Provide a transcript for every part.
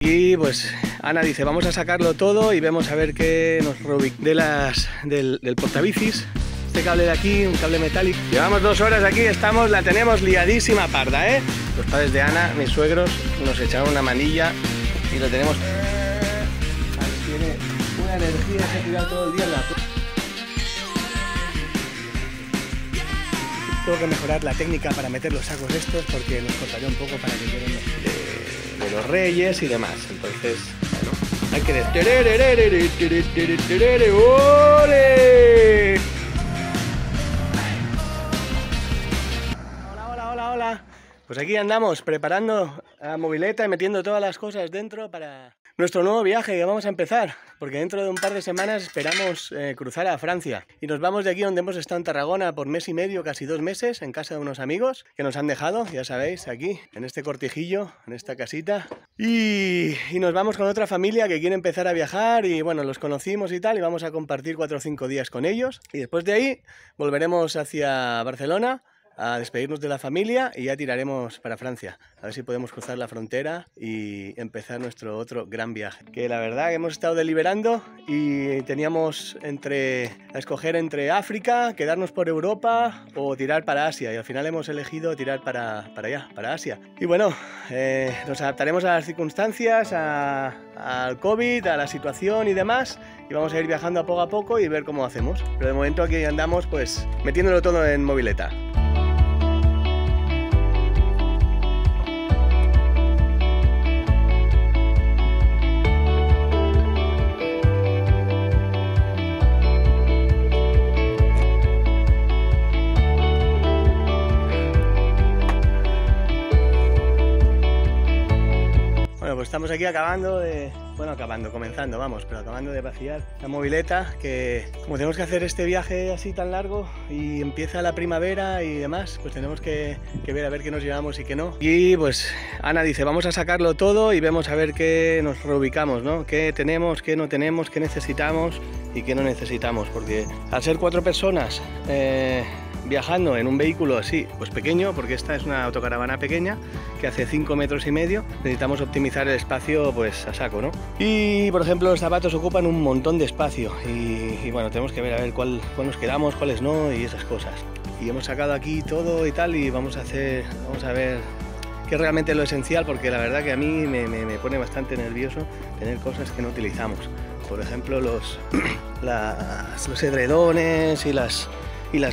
Y pues Ana dice, vamos a sacarlo todo y vemos a ver qué nos reubicamos del portabicis. Este cable de aquí, un cable metálico. Llevamos 2 horas aquí, la tenemos liadísima parda, ¿eh? Los padres de Ana, mis suegros, nos echaron una manilla y lo tenemos... Tiene una energía, se ha tirado todo el día en la... Tengo que mejorar la técnica para meter los sacos estos porque nos cortaré un poco para que queden de los reyes y demás. Entonces, bueno, hay que... ¡Ole! Hola. Pues aquí andamos preparando la mobileta y metiendo todas las cosas dentro para nuestro nuevo viaje que vamos a empezar, porque dentro de un par de semanas esperamos cruzar a Francia y nos vamos de aquí donde hemos estado en Tarragona por mes y medio, casi 2 meses, en casa de unos amigos que nos han dejado, ya sabéis, aquí en este cortijillo, en esta casita, y nos vamos con otra familia que quiere empezar a viajar y bueno, los conocimos y tal, y vamos a compartir 4 o 5 días con ellos y después de ahí volveremos hacia Barcelona a despedirnos de la familia y ya tiraremos para Francia, a ver si podemos cruzar la frontera y empezar nuestro otro gran viaje. Que la verdad que hemos estado deliberando y teníamos a escoger entre África, quedarnos por Europa o tirar para Asia, y al final hemos elegido tirar para allá, para Asia. Y bueno, nos adaptaremos a las circunstancias, al COVID, a la situación y demás, y vamos a ir viajando a poco y ver cómo hacemos. Pero de momento aquí andamos pues metiéndolo todo en mobileta. Pues estamos aquí comenzando de vaciar la mobileta, que como tenemos que hacer este viaje así tan largo y empieza la primavera y demás, pues tenemos que ver a ver qué nos llevamos y qué no. Y pues Ana dice, vamos a sacarlo todo y vemos a ver qué nos reubicamos, ¿no? Qué tenemos, qué no tenemos, qué necesitamos y qué no necesitamos, porque al ser 4 personas viajando en un vehículo así, pues pequeño, porque esta es una autocaravana pequeña que hace 5,5 metros, necesitamos optimizar el espacio pues a saco, ¿no? Y por ejemplo los zapatos ocupan un montón de espacio y bueno, tenemos que ver a ver cuál nos quedamos, cuáles no y esas cosas. Y hemos sacado aquí todo y tal y vamos a ver qué es realmente lo esencial, porque la verdad que a mí me pone bastante nervioso tener cosas que no utilizamos. Por ejemplo los edredones y las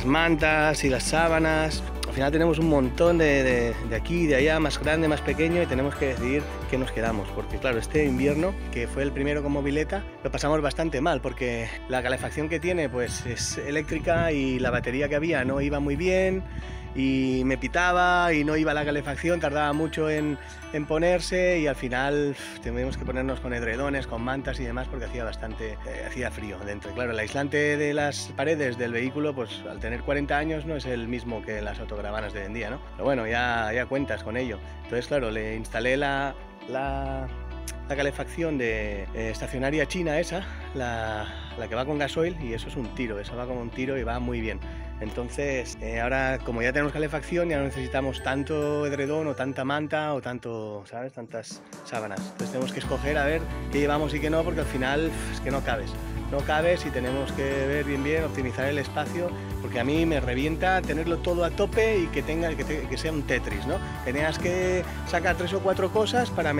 mantas y las sábanas. Al final tenemos un montón de aquí y de allá, más grande, más pequeño, y tenemos que decidir qué nos quedamos, porque claro, este invierno, que fue el primero con mobileta, lo pasamos bastante mal, porque la calefacción que tiene pues es eléctrica y la batería que había no iba muy bien y me pitaba y no iba la calefacción, tardaba mucho en ponerse y al final tuvimos que ponernos con edredones, con mantas y demás porque hacía frío dentro. Y claro, el aislante de las paredes del vehículo, pues al tener 40 años no es el mismo que las autocaravanas de hoy en día, ¿no? Pero bueno, ya cuentas con ello. Entonces claro, le instalé la calefacción de estacionaria china esa, la que va con gasoil, y eso es un tiro, eso va como un tiro y va muy bien. Entonces ahora como ya tenemos calefacción ya no necesitamos tanto edredón o tanta manta o tantas sábanas. Entonces tenemos que escoger a ver qué llevamos y qué no, porque al final es que no cabes y tenemos que ver bien, optimizar el espacio, porque a mí me revienta tenerlo todo a tope y que sea un Tetris, ¿no? Tenías que sacar 3 o 4 cosas para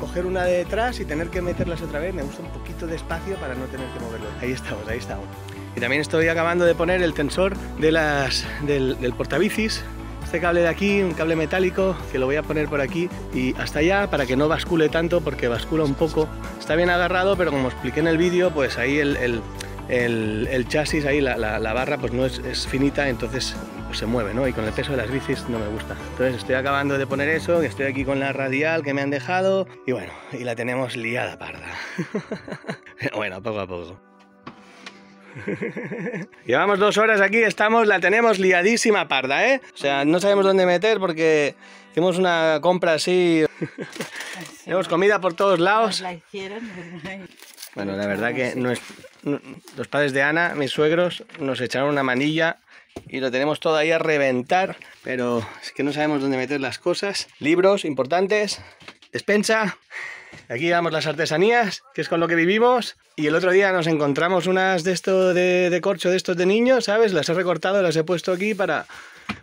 coger una de detrás y tener que meterlas otra vez. Me gusta un poquito de espacio para no tener que moverlo. Ahí estamos. Y también estoy acabando de poner el tensor del portabicis. Este cable de aquí, un cable metálico, que lo voy a poner por aquí y hasta allá para que no bascule tanto, porque bascula un poco. Está bien agarrado, pero como expliqué en el vídeo, pues ahí el chasis, ahí la barra pues no es finita, entonces pues se mueve, ¿no? Y con el peso de las bicis no me gusta. Entonces estoy acabando de poner eso, que estoy aquí con la radial que me han dejado y bueno, y la tenemos liada parda. Bueno, poco a poco. Llevamos 2 horas aquí, la tenemos liadísima parda, ¿eh? O sea, no sabemos dónde meter porque hicimos una compra así. Tenemos comida por todos lados. Bueno, la verdad que los padres de Ana, mis suegros, nos echaron una manilla y lo tenemos todo ahí a reventar, pero es que no sabemos dónde meter las cosas. Libros importantes, despensa Aquí llevamos las artesanías, que es con lo que vivimos. Y el otro día nos encontramos unas de estos de corcho, de estos de niños, ¿sabes? Las he recortado, las he puesto aquí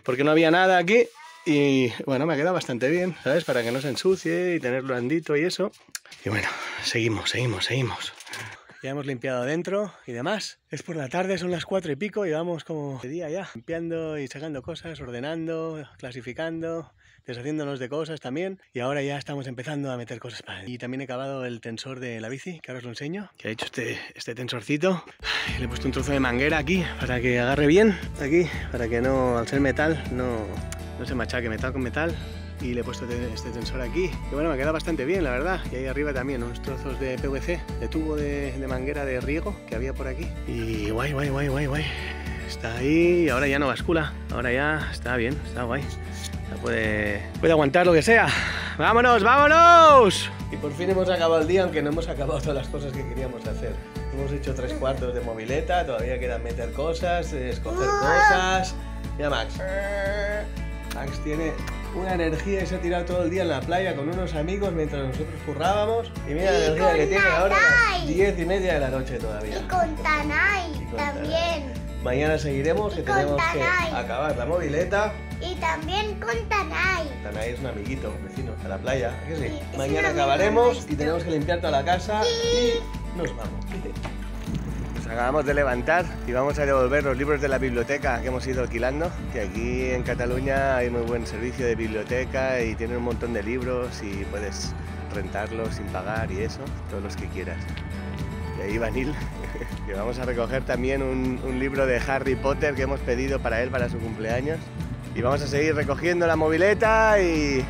porque no había nada aquí. Y bueno, me ha quedado bastante bien, ¿sabes? Para que no se ensucie y tenerlo blandito y eso. Y bueno, seguimos. Ya hemos limpiado dentro y demás. Es por la tarde, son las 4 y pico y vamos como de día ya. Limpiando y sacando cosas, ordenando, clasificando, deshaciéndonos de cosas también. Y ahora ya estamos empezando a meter cosas para él. Y también he cavado el tensor de la bici, que ahora os lo enseño. Que he hecho este tensorcito. Le he puesto un trozo de manguera aquí para que agarre bien. Aquí, para que no, al ser metal, no se machaque metal con metal. Y le he puesto este tensor aquí. Y bueno, me ha quedado bastante bien, la verdad. Y ahí arriba también unos trozos de PVC, de tubo de manguera de riego que había por aquí. Y guay. Está ahí y ahora ya no bascula. Ahora ya está bien, está guay. Ya puede aguantar lo que sea. ¡Vámonos! Y por fin hemos acabado el día, aunque no hemos acabado todas las cosas que queríamos hacer. Hemos hecho 3/4 de mobileta, todavía queda meter cosas, escoger cosas. Mira Max. Max tiene una energía y se ha tirado todo el día en la playa con unos amigos mientras nosotros currábamos. Y mira la energía que tiene ahora a las 10:30 de la noche todavía. Y con Tanay también. Mañana seguiremos, que tenemos que acabar la mobileta. Y también con Tanay. Tanay es un amiguito, vecino, a la playa. ¿A que sí? Sí, Mañana acabaremos y tenemos que limpiar toda la casa y nos vamos. Nos acabamos de levantar y vamos a devolver los libros de la biblioteca que hemos ido alquilando, que aquí en Cataluña hay muy buen servicio de biblioteca y tienen un montón de libros y puedes rentarlos sin pagar y eso, todos los que quieras. Y ahí Vanil, que vamos a recoger también un libro de Harry Potter que hemos pedido para él para su cumpleaños. Y vamos a seguir recogiendo la mobileta y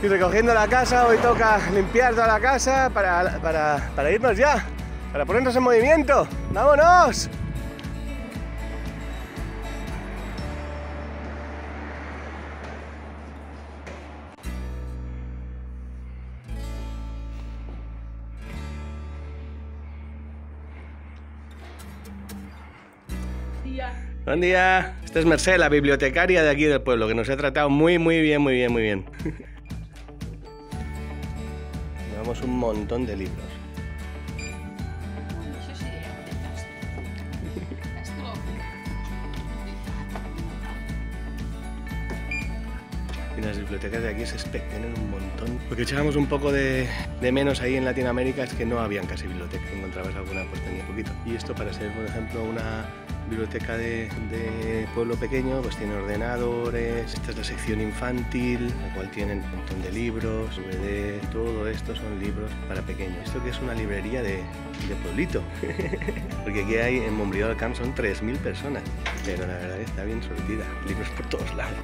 recogiendo la casa. Hoy toca limpiar toda la casa para irnos ya. Para ponernos en movimiento. ¡Vámonos! Buen día. Esta es Mercè, la bibliotecaria de aquí del pueblo, que nos ha tratado muy bien. Llevamos un montón de libros. Y las bibliotecas de aquí es tienen un montón. Lo que echábamos un poco de menos ahí en Latinoamérica es que no habían casi bibliotecas. Encontrabas alguna, pues tenía poquito. Y esto, para ser, por ejemplo, una biblioteca de pueblo pequeño, pues tiene ordenadores. Esta es la sección infantil, la cual tienen un montón de libros, DVD, todo esto son libros para pequeños. Esto que es una librería de pueblito, porque aquí hay en Montbrió del Camp son 3.000 personas, pero la verdad está bien surtida, libros por todos lados.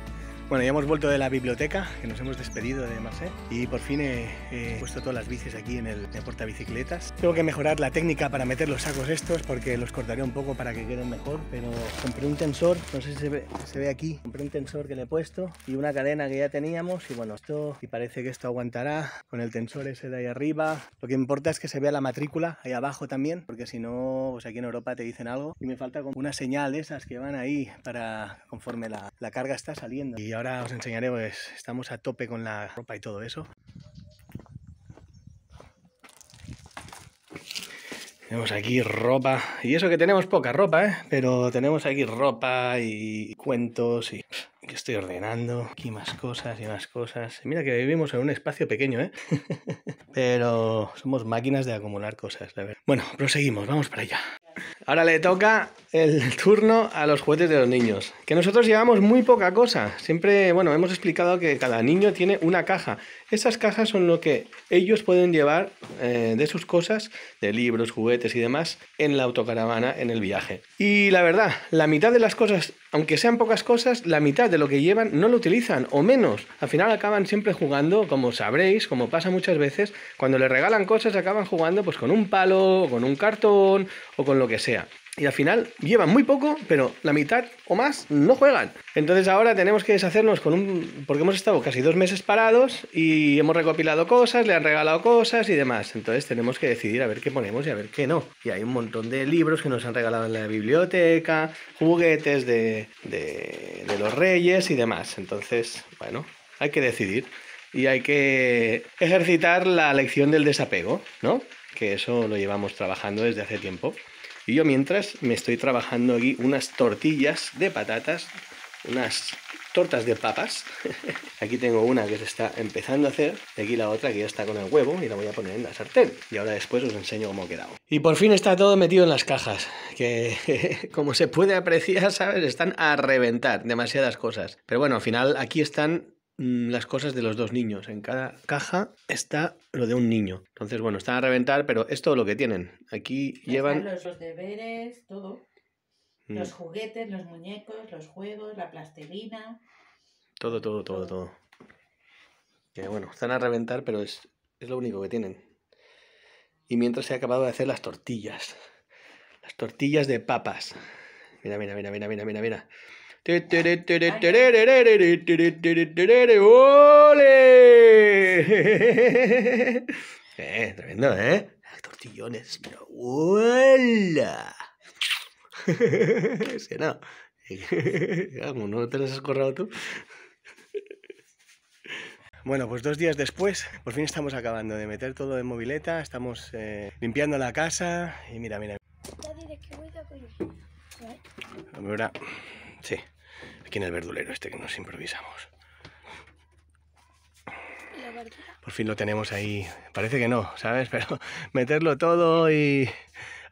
Bueno, ya hemos vuelto de la biblioteca, que nos hemos despedido de Mercè, y por fin he puesto todas las bicis aquí en el portabicicletas. Tengo que mejorar la técnica para meter los sacos estos, porque los cortaré un poco para que queden mejor, pero compré un tensor, no sé si se ve aquí, compré un tensor que le he puesto y una cadena que ya teníamos, y bueno, y parece que esto aguantará con el tensor ese de ahí arriba. Lo que importa es que se vea la matrícula ahí abajo también, porque si no, pues aquí en Europa te dicen algo, y me falta como una señal de esas que van ahí para conforme la carga está saliendo. Y ahora os enseñaré, pues estamos a tope con la ropa y todo eso. Tenemos aquí ropa, y eso que tenemos poca ropa, pero tenemos aquí ropa y cuentos y que estoy ordenando. Aquí más cosas y más cosas. Mira que vivimos en un espacio pequeño, pero somos máquinas de acumular cosas, la verdad. Bueno, proseguimos, vamos para allá. Ahora le toca el turno a los juguetes de los niños, que nosotros llevamos muy poca cosa. Siempre, bueno, hemos explicado que cada niño tiene una caja. Esas cajas son lo que ellos pueden llevar de sus cosas, de libros, juguetes y demás, en la autocaravana, en el viaje. Y la verdad, la mitad de las cosas, aunque sean pocas cosas, la mitad de lo que llevan no lo utilizan, o menos. Al final acaban siempre jugando, como sabréis, como pasa muchas veces, cuando les regalan cosas acaban jugando pues con un palo, o con un cartón, o con lo que sea. Y al final llevan muy poco, pero la mitad o más no juegan. Entonces ahora tenemos que deshacernos porque hemos estado casi 2 meses parados y hemos recopilado cosas, le han regalado cosas y demás. Entonces tenemos que decidir a ver qué ponemos y a ver qué no. Y hay un montón de libros que nos han regalado en la biblioteca, juguetes de los reyes y demás. Entonces, bueno, hay que decidir. y hay que ejercitar la lección del desapego, ¿no? Que eso lo llevamos trabajando desde hace tiempo. Y yo mientras me estoy trabajando aquí unas tortillas de patatas, unas tortas de papas. Aquí tengo una que se está empezando a hacer y aquí la otra que ya está con el huevo y la voy a poner en la sartén. Y ahora después os enseño cómo ha quedado. Y por fin está todo metido en las cajas, que como se puede apreciar, ¿sabes? Están a reventar, demasiadas cosas. Pero bueno, al final aquí están las cosas de los dos niños. En cada caja está lo de un niño. Entonces, bueno, están a reventar, pero es todo lo que tienen. Aquí llevan... Los deberes, todo. Los juguetes, los muñecos, los juegos, la plastilina. Todo. Que bueno, están a reventar, pero es lo único que tienen. Y mientras he acabado de hacer las tortillas. Las tortillas de papas. Mira. ¡Ole! Tremendo, ¿eh? Tortillones, pero ¡hola! Es que no. Como no te las has corrado tú. Bueno, pues 2 días después, por fin estamos acabando de meter todo en mobileta, estamos limpiando la casa y mira. Ahora, sí, aquí en el verdulero este que nos improvisamos. Por fin lo tenemos ahí, parece que no, ¿sabes? Pero meterlo todo y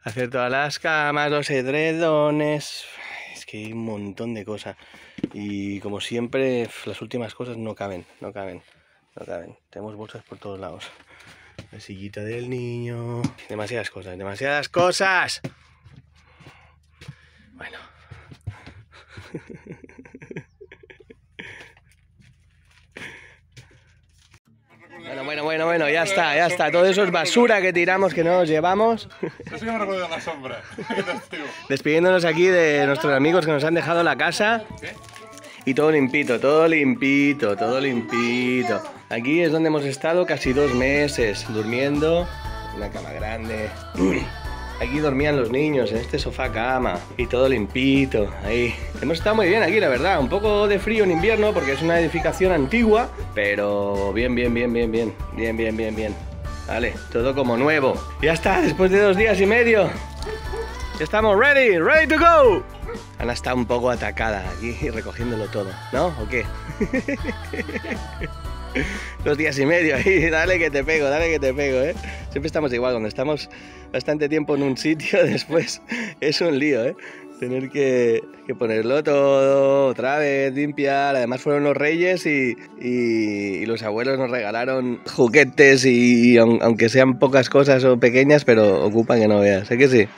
hacer todas las camas, los edredones, es que hay un montón de cosas. Y como siempre, las últimas cosas no caben. Tenemos bolsas por todos lados. La sillita del niño. Demasiadas cosas. Bueno. Bueno, ya está. Todo eso es basura que tiramos, que no nos llevamos. Eso que me recuerda a la sombra. Despidiéndonos aquí de nuestros amigos que nos han dejado la casa. Y todo limpito. Aquí es donde hemos estado casi 2 meses, durmiendo. Una cama grande. Aquí dormían los niños, en este sofá cama. Y todo limpito, ahí. Hemos estado muy bien aquí, la verdad. Un poco de frío en invierno porque es una edificación antigua. Pero bien. Vale, todo como nuevo. Ya está, después de 2 días y medio. Ya estamos ready to go. Ana está un poco atacada aquí recogiéndolo todo, ¿no? ¿O qué? 2 días y medio ahí, dale que te pego, ¿eh? Siempre estamos igual, cuando estamos bastante tiempo en un sitio, después es un lío, ¿eh? Tener que ponerlo todo, otra vez, limpiar. Además fueron los reyes y los abuelos nos regalaron juguetes y aunque sean pocas cosas o pequeñas, pero ocupan que no veas, ¿eh que sí?